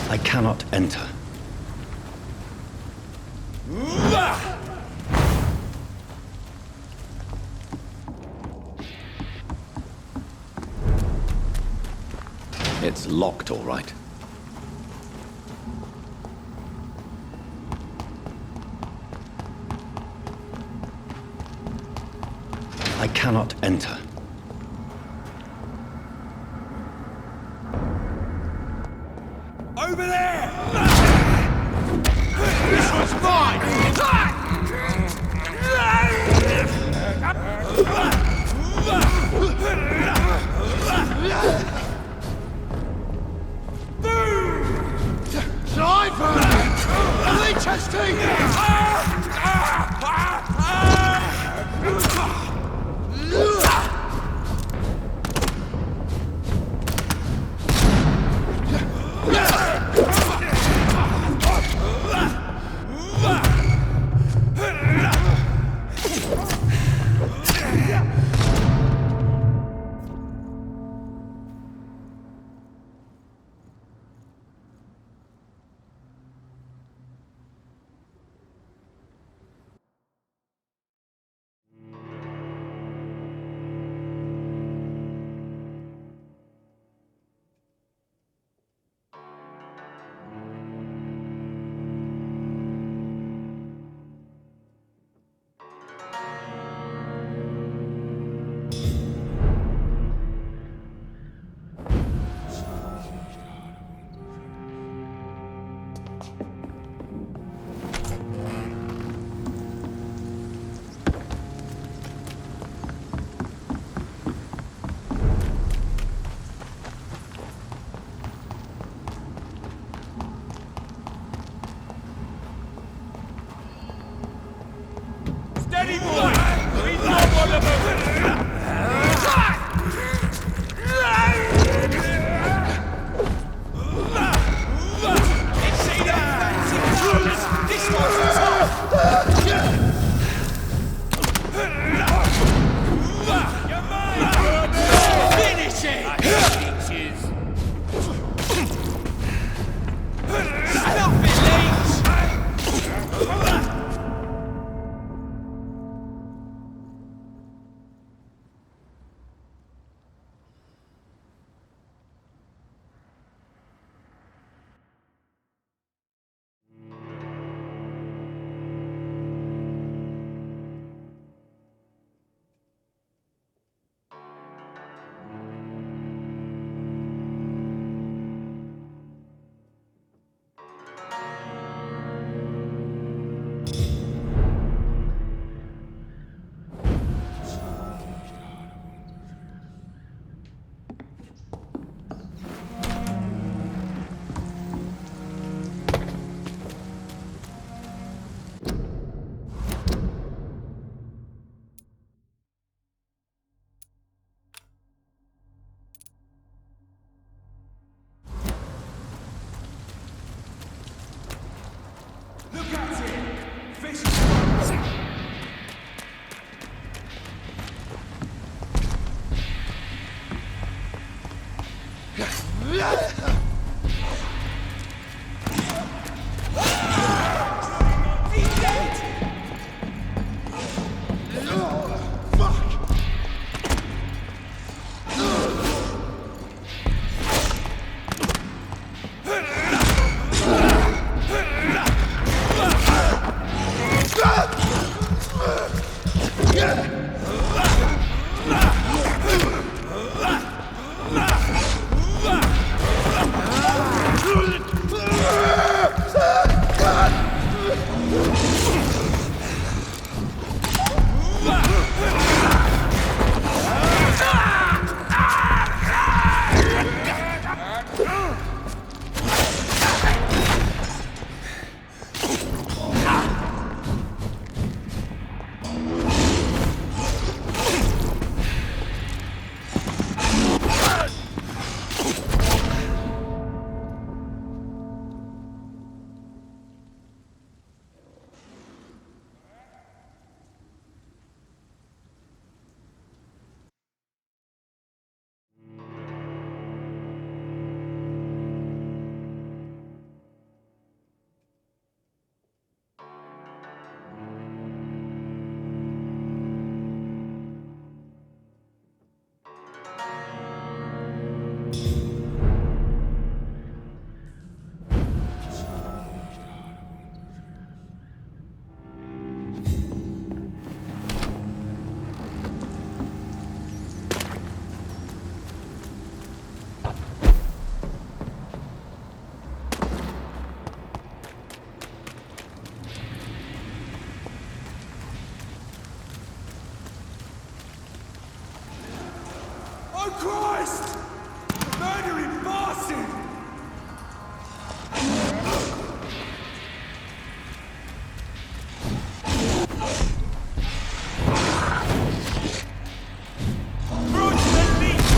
I cannot enter. It's locked, all right. I cannot enter. Over there! This one's mine! Sniper! Leech Steady, boy! We love one of them! This one's tough! Finish it! Stop it, Leech! Oh, Christ! Murdering bastard! Through to the leech,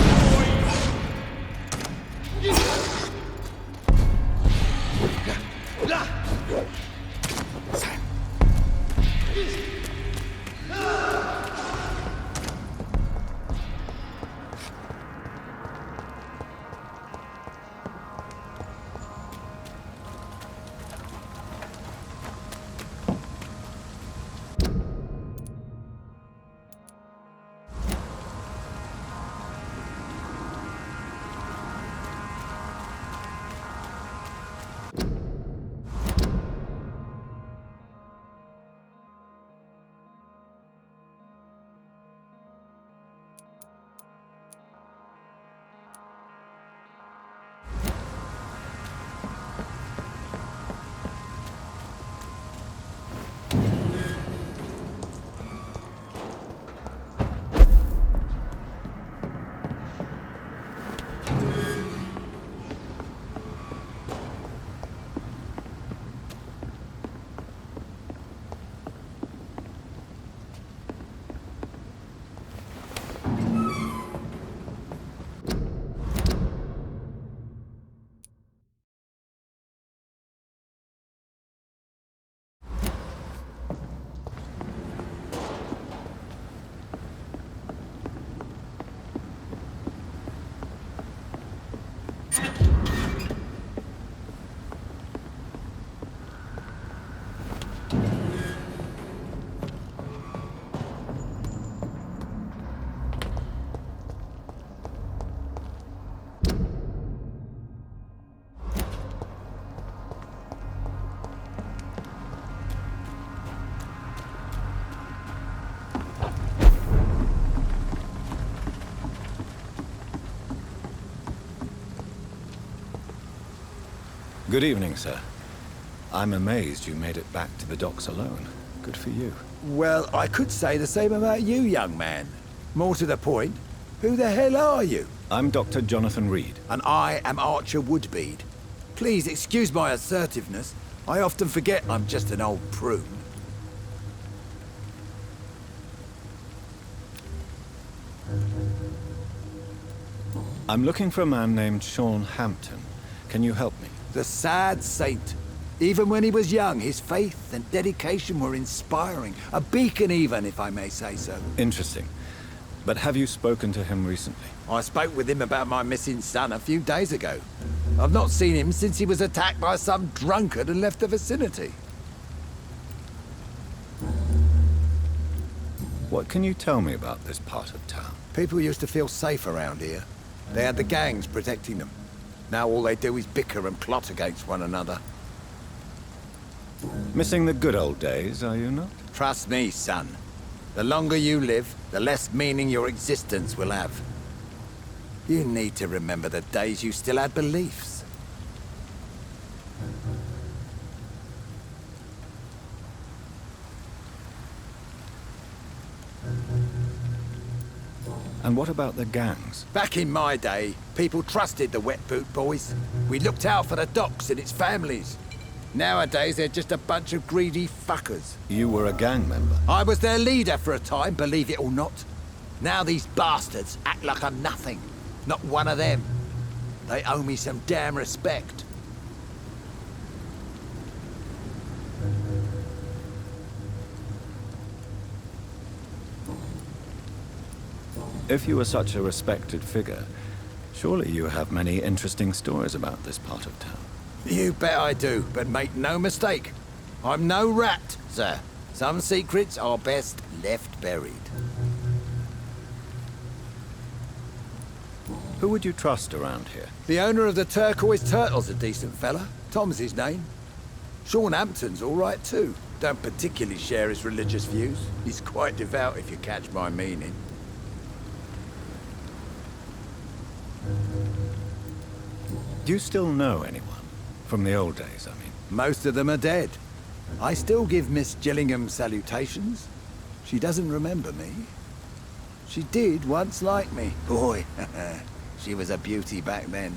Good evening, sir. I'm amazed you made it back to the docks alone. Good for you. Well, I could say the same about you, young man. More to the point, who the hell are you? I'm Dr. Jonathan Reed. And I am Archer Woodbead. Please excuse my assertiveness. I often forget I'm just an old prune. I'm looking for a man named Sean Hampton. Can you help me? The sad saint. Even when he was young, his faith and dedication were inspiring. A beacon even, if I may say so. Interesting. But have you spoken to him recently? I spoke with him about my missing son a few days ago. I've not seen him since he was attacked by some drunkard and left the vicinity. What can you tell me about this part of town? People used to feel safe around here. They had the gangs protecting them. Now all they do is bicker and plot against one another. Missing the good old days, are you not? Trust me, son. The longer you live, the less meaning your existence will have. You need to remember the days you still had beliefs. And what about the gangs? Back in my day, people trusted the Wet Boot Boys. We looked out for the docks and its families. Nowadays, they're just a bunch of greedy fuckers. You were a gang member. I was their leader for a time, believe it or not. Now these bastards act like I'm nothing. Not one of them. They owe me some damn respect. If you were such a respected figure, surely you have many interesting stories about this part of town. You bet I do, but make no mistake. I'm no rat, sir. Some secrets are best left buried. Who would you trust around here? The owner of the Turquoise Turtle's a decent fella. Tom's his name. Sean Hampton's all right too. Don't particularly share his religious views. He's quite devout, if you catch my meaning. Do you still know anyone? From the old days, I mean. Most of them are dead. I still give Miss Gillingham salutations. She doesn't remember me. She did once like me. Boy, she was a beauty back then.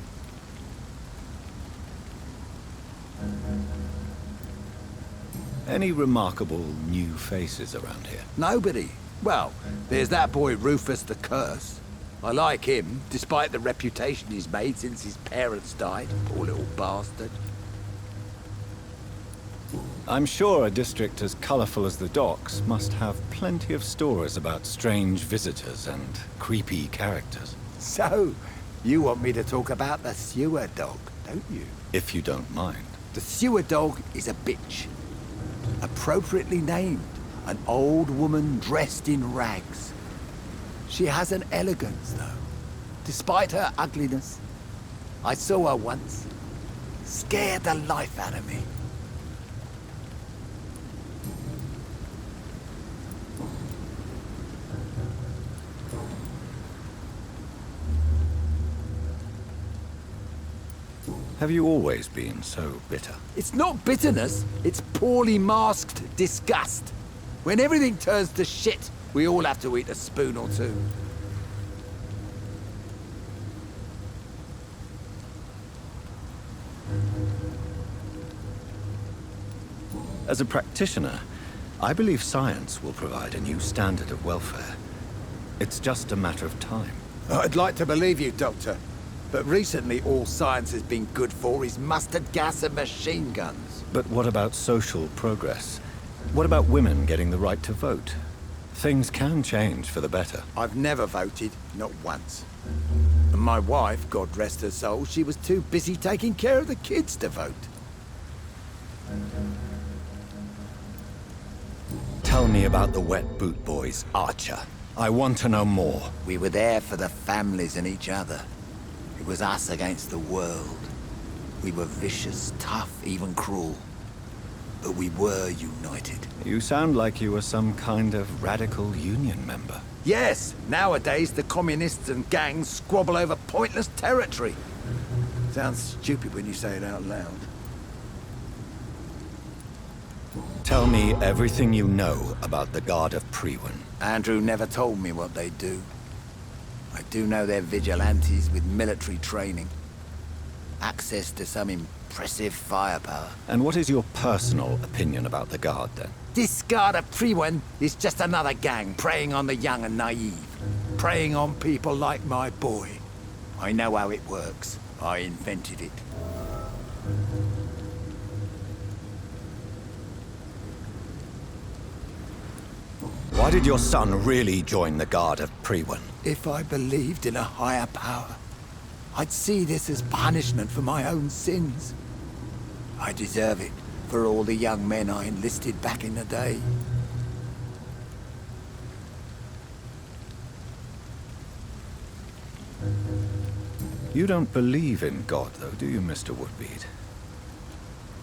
Any remarkable new faces around here? Nobody. Well, there's that boy Rufus the Curse. I like him, despite the reputation he's made since his parents died. Poor little bastard. I'm sure a district as colorful as the docks must have plenty of stories about strange visitors and creepy characters. So, you want me to talk about the sewer dog, don't you? If you don't mind. The sewer dog is a bitch. Appropriately named. An old woman dressed in rags. She has an elegance, though, despite her ugliness. I saw her once. Scared the life out of me. Have you always been so bitter? It's not bitterness, it's poorly masked disgust. When everything turns to shit, we all have to eat a spoon or two. As a practitioner, I believe science will provide a new standard of welfare. It's just a matter of time. I'd like to believe you, Doctor. But recently all science has been good for is mustard gas and machine guns. But what about social progress? What about women getting the right to vote? Things can change for the better. I've never voted, not once. And my wife, God rest her soul, she was too busy taking care of the kids to vote. Tell me about the Wet Boot Boys, Archer. I want to know more. We were there for the families and each other. It was us against the world. We were vicious, tough, even cruel. But we were united. You sound like you were some kind of radical union member. Yes, nowadays the communists and gangs squabble over pointless territory. Sounds stupid when you say it out loud. Tell me everything you know about the Guard of Priwen. Andrew never told me what they do. I do know they're vigilantes with military training. Access to some impressive firepower. And what is your personal opinion about the Guard, then? This Guard of Priwen is just another gang preying on the young and naive. Preying on people like my boy. I know how it works. I invented it. Why did your son really join the Guard of Priwen? If I believed in a higher power, I'd see this as punishment for my own sins. I deserve it for all the young men I enlisted back in the day. You don't believe in God, though, do you, Mr. Woodbead?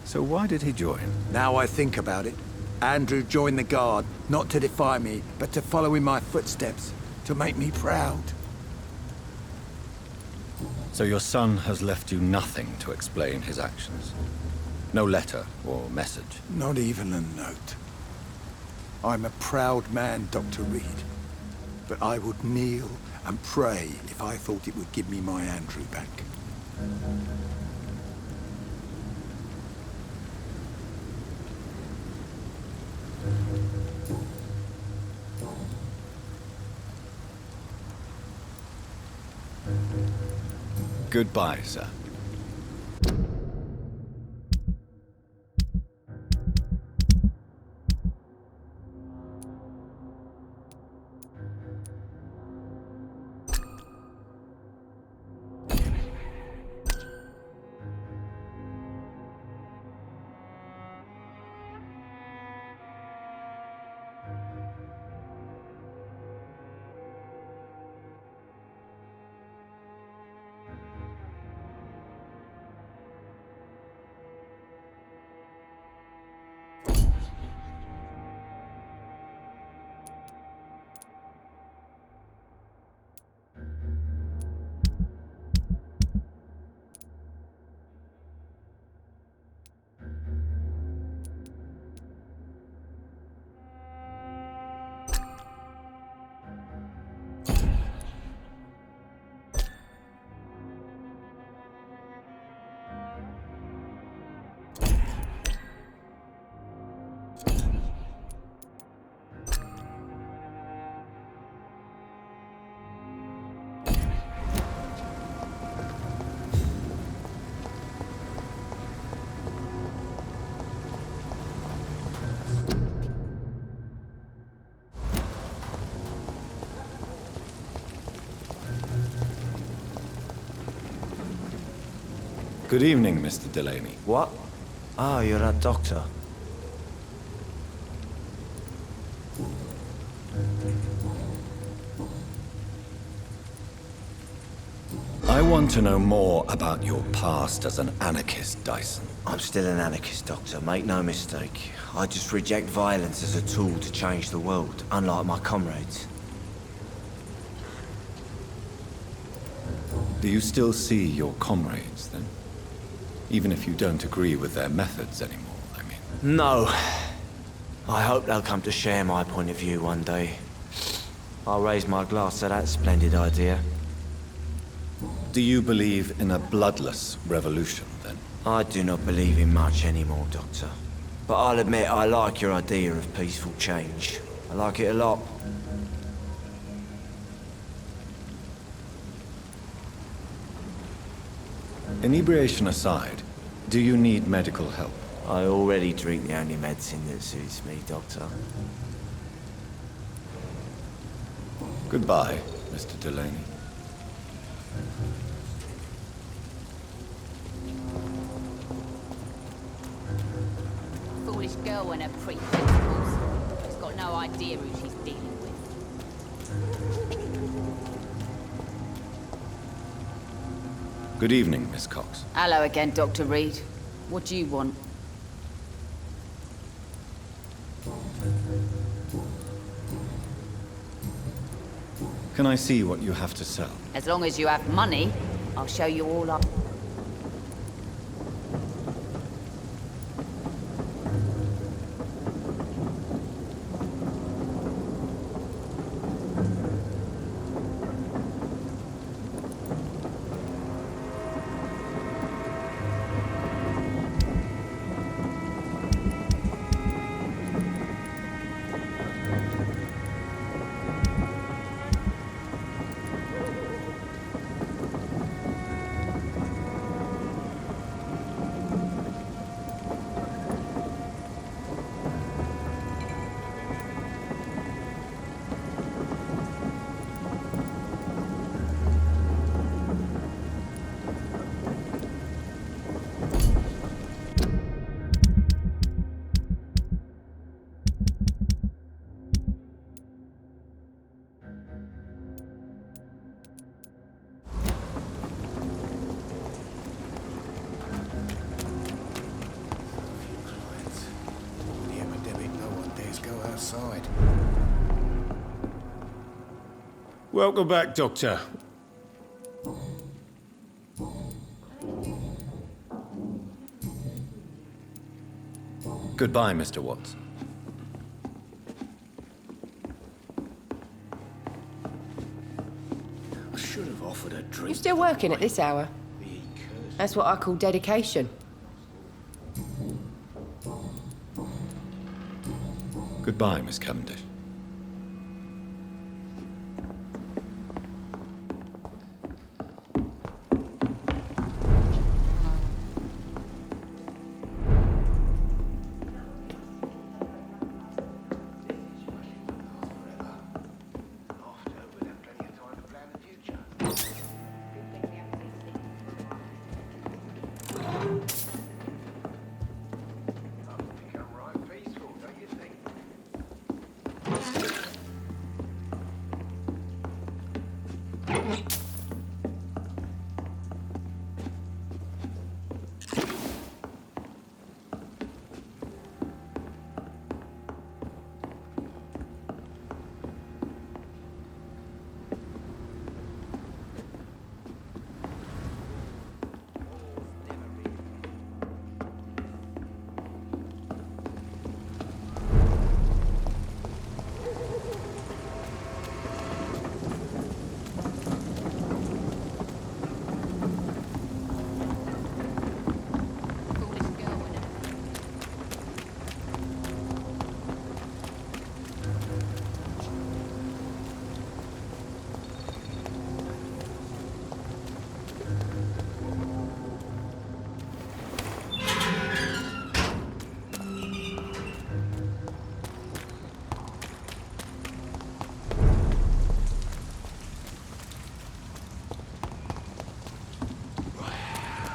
So why did he join? Now I think about it, Andrew joined the Guard, not to defy me, but to follow in my footsteps, to make me proud. So your son has left you nothing to explain his actions? No letter or message? Not even a note. I'm a proud man, Dr. Reed. But I would kneel and pray if I thought it would give me my Andrew back. Goodbye, sir. Good evening, Mr. Delaney. What? Oh, you're that doctor. I want to know more about your past as an anarchist, Dyson. I'm still an anarchist, Doctor, make no mistake. I just reject violence as a tool to change the world, unlike my comrades. Do you still see your comrades, then? Even if you don't agree with their methods anymore, I mean. No. I hope they'll come to share my point of view one day. I'll raise my glass to that splendid idea. Do you believe in a bloodless revolution, then? I do not believe in much anymore, Doctor. But I'll admit I like your idea of peaceful change. I like it a lot. Inebriation aside, do you need medical help? I already drink the only medicine that suits me, Doctor. Goodbye, Mr. Delaney. Foolish girl and her pre-principles. She's got no idea who she's dealing with. Good evening, Miss Cox. Hello again, Dr. Reed. What do you want? Can I see what you have to sell? As long as you have money, I'll show you all up. Welcome back, Doctor. Goodbye, Mr. Watts. I should have offered a drink. You still working at this hour? That's what I call dedication. Goodbye, Miss Cavendish.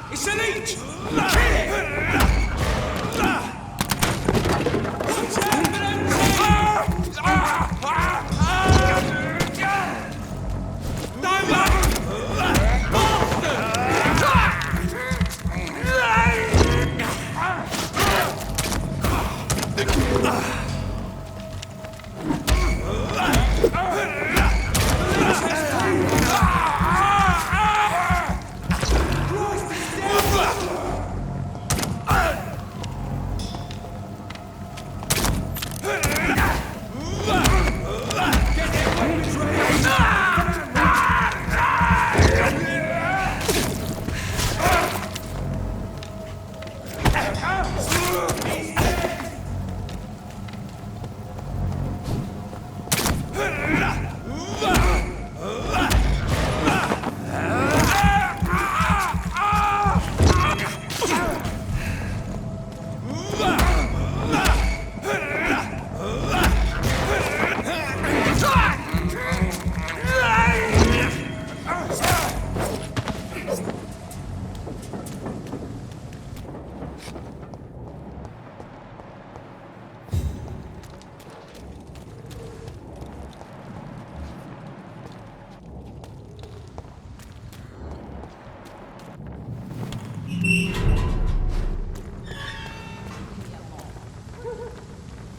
It's an leech! Kill it!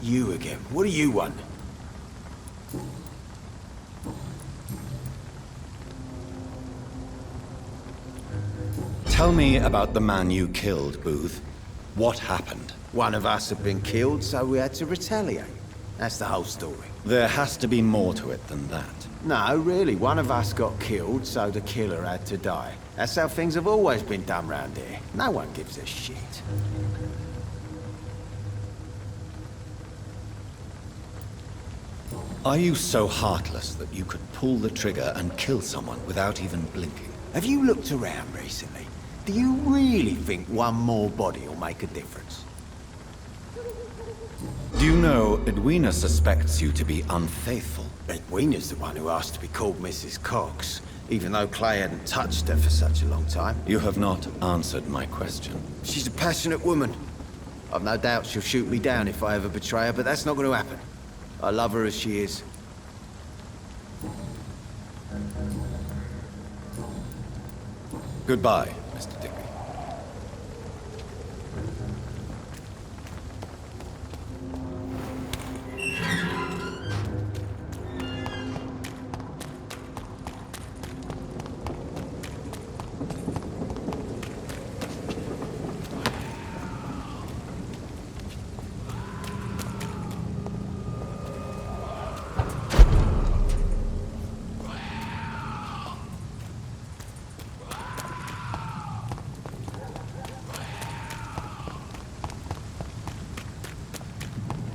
You again. What do you want? Tell me about the man you killed, Booth. What happened? One of us had been killed, so we had to retaliate. That's the whole story. There has to be more to it than that. No, really. One of us got killed, so the killer had to die. That's how things have always been done round here. No one gives a shit. Are you so heartless that you could pull the trigger and kill someone without even blinking? Have you looked around recently? Do you really think one more body will make a difference? Do you know Edwina suspects you to be unfaithful? Edwina's the one who asked to be called Mrs. Cox, even though Clay hadn't touched her for such a long time. You have not answered my question. She's a passionate woman. I've no doubt she'll shoot me down if I ever betray her, but that's not going to happen. I love her as she is. Goodbye, Mr. Digby.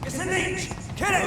It's an leech! Kill it!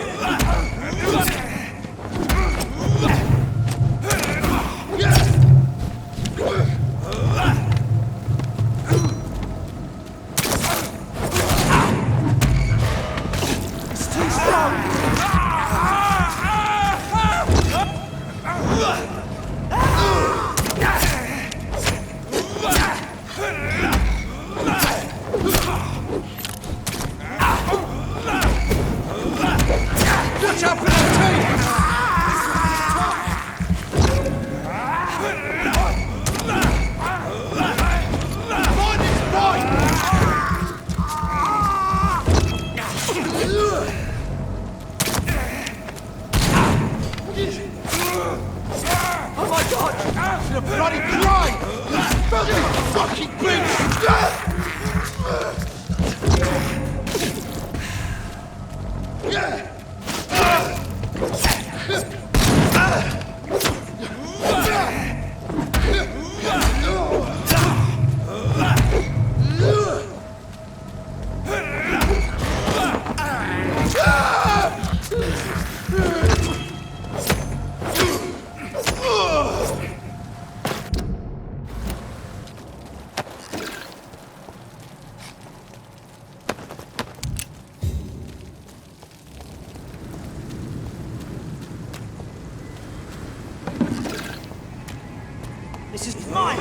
This is mine!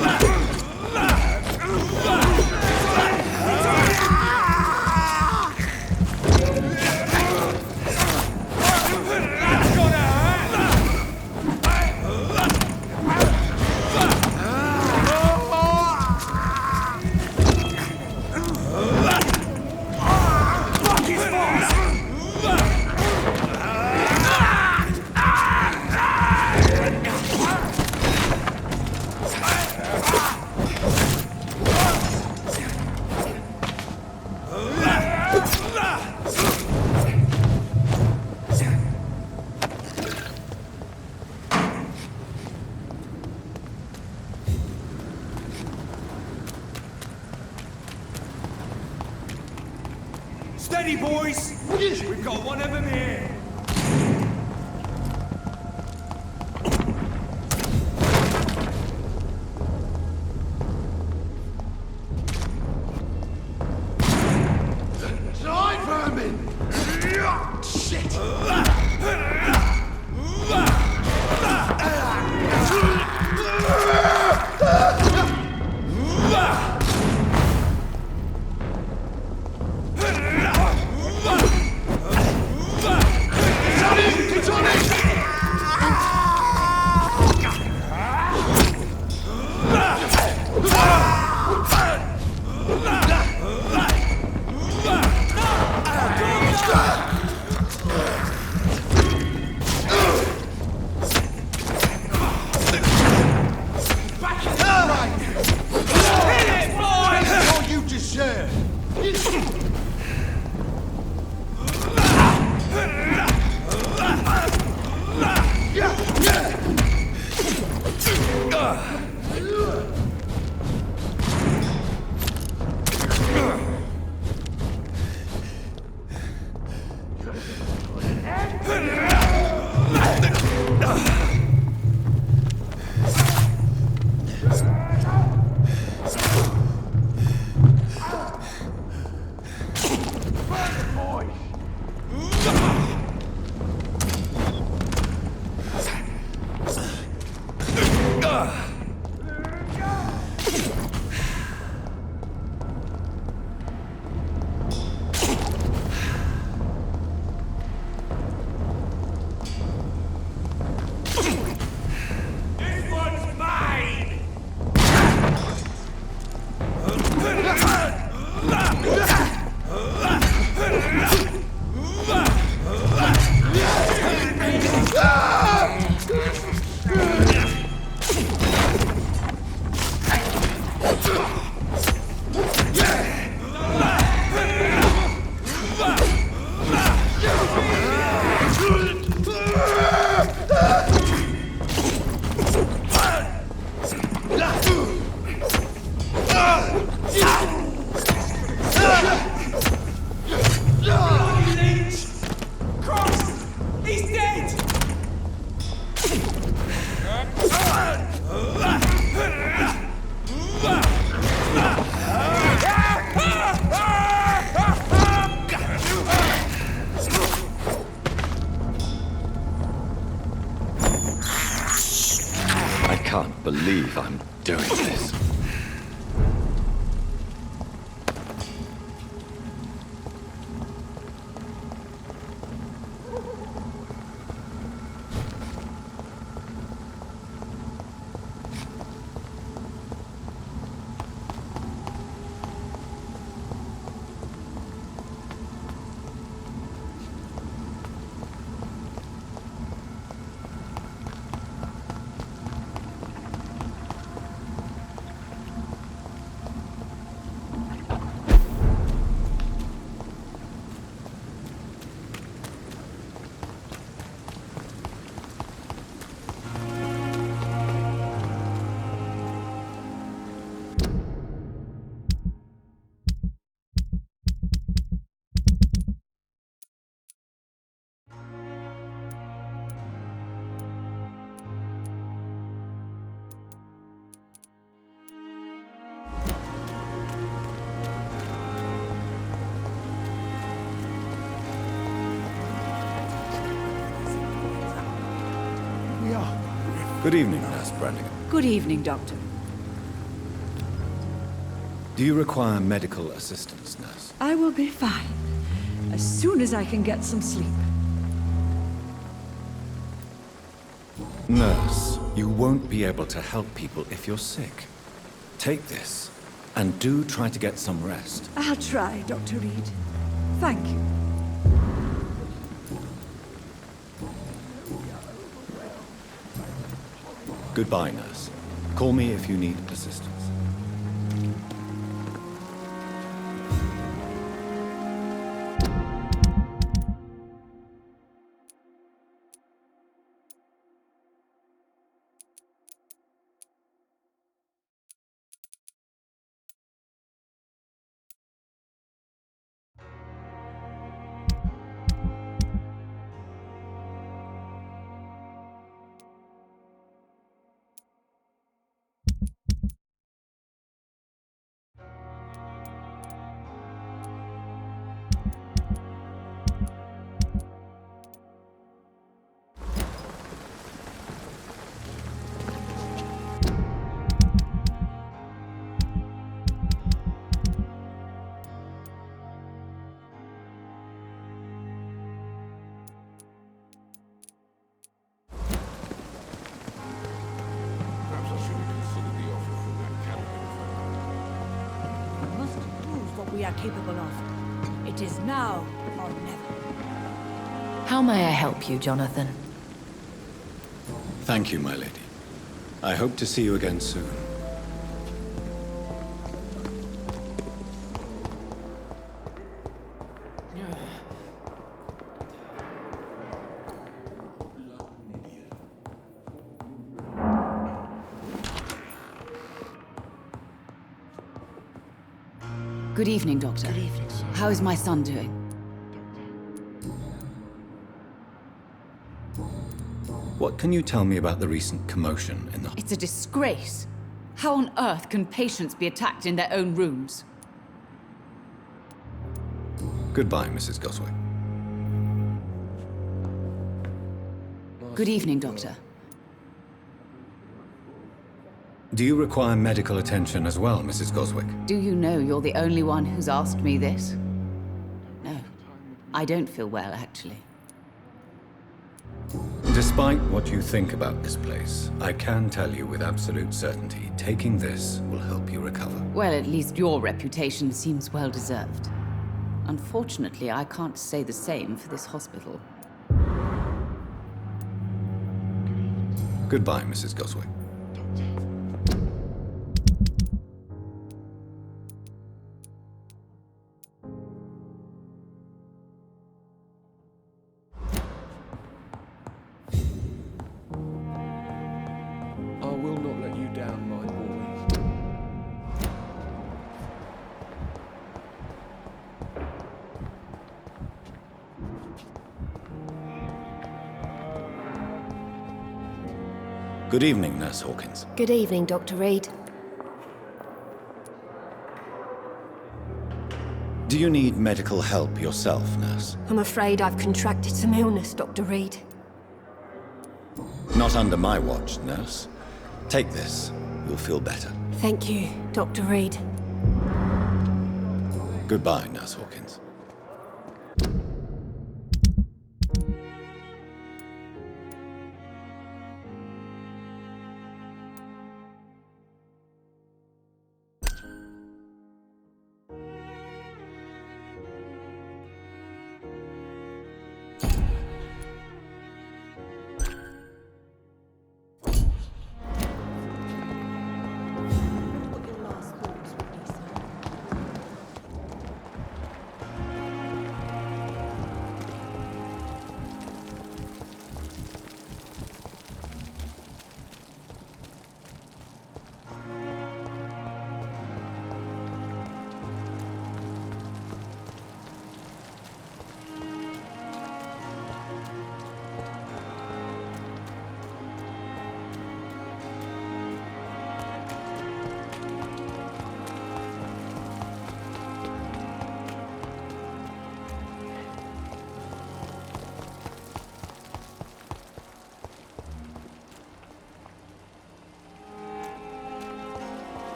Steady, boys! We've got one of them here! Giant vermin! Shit! I can't believe I'm doing this. Good evening, Nurse Brannigan. Good evening, Doctor. Do you require medical assistance, nurse? I will be fine. As soon as I can get some sleep. Nurse, you won't be able to help people if you're sick. Take this, and do try to get some rest. I'll try, Dr. Reed. Thank you. Goodbye, nurse. Call me if you need assistance. We must prove what we are capable of. It is now or never. How may I help you, Jonathan? Thank you, my lady. I hope to see you again soon. Good evening, Doctor. Good evening. How is my son doing? What can you tell me about the recent commotion in the... It's a disgrace. How on earth can patients be attacked in their own rooms? Goodbye, Mrs. Goswick. Good evening, Doctor. Do you require medical attention as well, Mrs. Goswick? Do you know you're the only one who's asked me this? No. I don't feel well, actually. Despite what you think about this place, I can tell you with absolute certainty, taking this will help you recover. Well, at least your reputation seems well deserved. Unfortunately, I can't say the same for this hospital. Goodbye, Mrs. Goswick. I will not let you down, my boy. Good evening, Nurse Hawkins. Good evening, Dr. Reed. Do you need medical help yourself, nurse? I'm afraid I've contracted some illness, Dr. Reed. Not under my watch, nurse. Take this. You'll feel better. Thank you, Dr. Reed. Goodbye, Nurse Hawkins.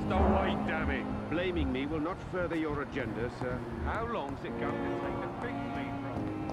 Just away, damn it! Blaming me will not further your agenda, sir. How long's it going to take to fix me from?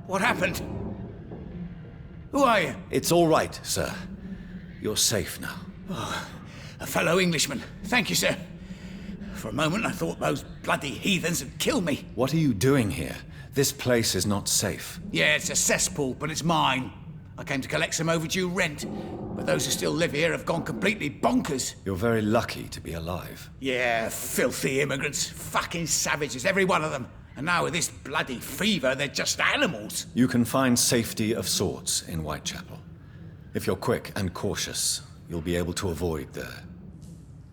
What happened? Who are you? It's all right, sir. You're safe now. Oh, a fellow Englishman. Thank you, sir. For a moment I thought those bloody heathens had killed me. What are you doing here? This place is not safe. Yeah, it's a cesspool, but it's mine. I came to collect some overdue rent, but those who still live here have gone completely bonkers. You're very lucky to be alive. Yeah, filthy immigrants. Fucking savages, every one of them. And now with this bloody fever, they're just animals. You can find safety of sorts in Whitechapel. If you're quick and cautious, you'll be able to avoid the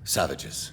savages.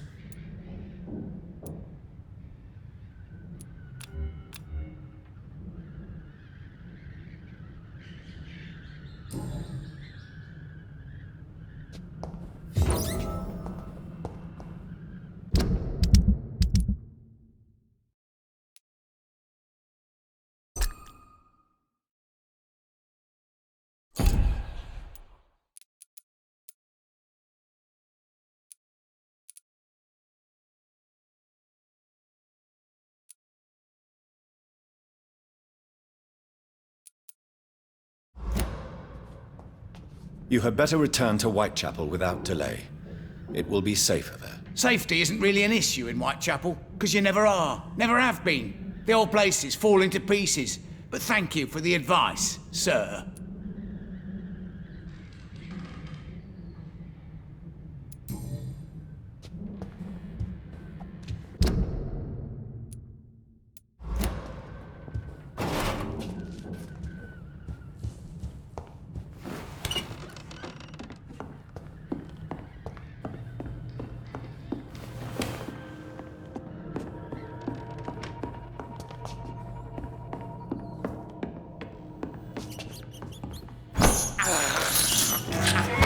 You had better return to Whitechapel without delay. It will be safer there. Safety isn't really an issue in Whitechapel, because you never are. Never have been. The old place is falling to pieces. But thank you for the advice, sir.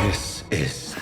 This is